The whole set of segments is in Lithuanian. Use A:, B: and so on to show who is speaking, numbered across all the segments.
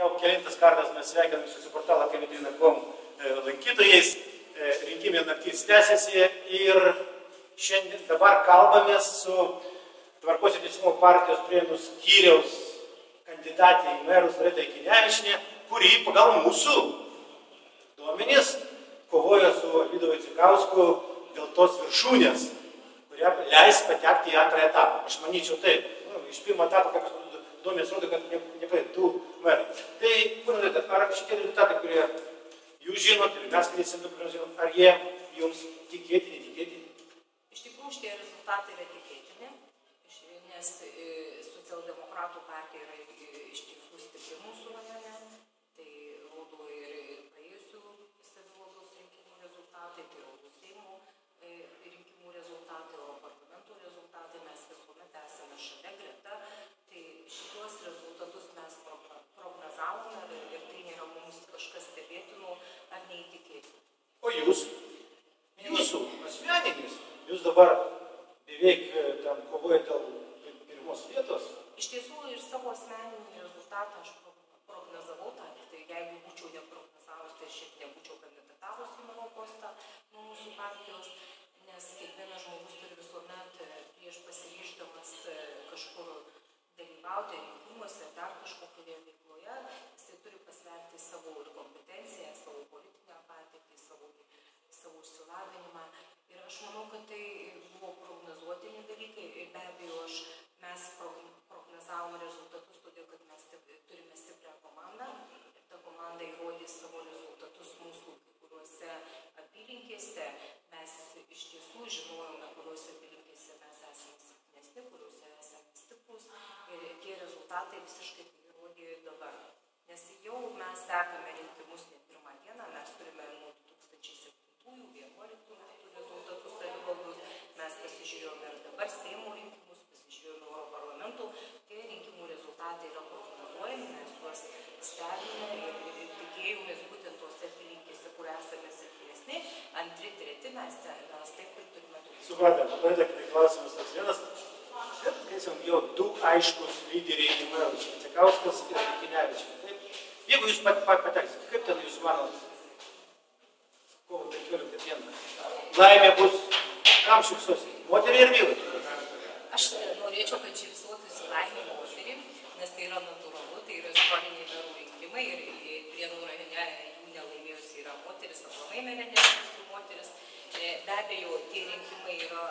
A: jau kelintas kartas mes sveikiname su portalą keliudina.com lankytojais. Rinkimai naktys tęsiasi ir šiandien dabar kalbamės su Tvarkos ir Teisingumo partijos Prienų skyriaus kandidatė į merus Rita Juknevičienė, kuri pagal mūsų duomenis kovoja su Alvydu Vaicekausku dėl tos viršūnės, kurie leis patekti į antrą etapą. Aš manyčiau taip. Iš pirmo etapo, kaip duomenys rodo, kad nepraeit du merai. Tai, ponia, ar šitie rezultatai, kurie jūs žinot ir mes galėsim žinom, ar jie jums tikėtini, netikėtini?
B: Iš tikrųjų, šitie rezultatai yra tikėtini, nes socialdemokratų partija yra iš tiesų stipri mūsų rajone. Tai rodo ir praėjusių savivaldos rinkimų rezultatai, tai rodo Seimo rinkimų rezultatai, o parlamento rezultatai mes visuomet esame šalia greta. Tai šitos rezultatus mes prognozavome ir tai nėra mums kažkas stebėtino ar neįtikėtino.
A: O jūs? Jūsų asmeninis? Jūs dabar beveik ten kovojate dėl pirmos vietos?
B: Iš tiesų ir savo asmeninį rezultatą aš prognozavau tą, tai jeigu būčiau neprognozavus, tai šiaip nebūčiau kandidatavus į mero postą nuo mūsų partijos, nes kiekvienas žmogus turi visuomet prieš pasiryždamas kažkur dalyvauti rinkimuose ar dar kažkokioje veikloje, jisai turi pasverti savo ir kompetenciją, savo politinę patirtį, savo išsilavinimą. Ir aš manau, kad tai buvo prognozuotini dalykai ir be abejo mes prognozavome rezultatus, todėl kad mes turime stiprią komandą ir ta komanda įrodys savo rezultatus mūsų kai kuriuose apylinkėse. Mes iš tiesų žinojome, kuriuose apylinkėse mes esame silpnesni, kuriuose esame stiprus ir tie rezultatai visiškai įrodė dabar. Nes jau mes sekame rinkimus ne pirmą dieną, mes turime nuo 2007-2011 metų rezultatus savivaldos, mes pasižiūrėjome ir dabar Seimo rinkimus, pasižiūrėjome Europarlamentų, tie rinkimų rezultatai yra prognozuojami, mes juos stebime ir tikėjomės būtent tose apylinkėse, kur esame silpnesni, antri, treti mes taip ir turime tokius.
A: Supratome, pradėkime klausimus toks vienas. Jau du aiškus lyderiai į merus, Vaicekauskas ir Juknevičienė. Jeigu jūs pateksit, kaip ten jūs manot, kovo 15 dieną? Laimė bus, kam šypsosi? Moteriai ir vyrai?
B: Aš norėčiau, kad šypsotųsi laimė moteriai, nes tai yra natūralu, tai yra istoriniai merų rinkimai ir Prienų rajone jų nelaimėjusi yra moteris, aplamai mere nelaimėjusi moteris. Be abejo, tie rinkimai yra...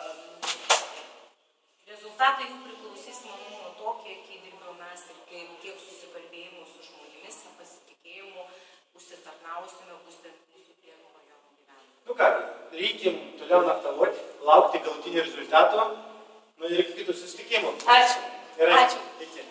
B: Rezultatai jų priklausys, manau, nuo to, kiek įdirbio mes ir kiek susikalbėjimų su žmonėmis ir pasitikėjimų užsitarnausime būtent mūsų Prienų rajono gyvenimą.
A: Nu ką, reikim toliau naktavuoti, laukti galutinį rezultato, nu ir iki kitų susitikimų.
B: Ačiū.
A: Gerai.
B: Ačiū.
A: Iki.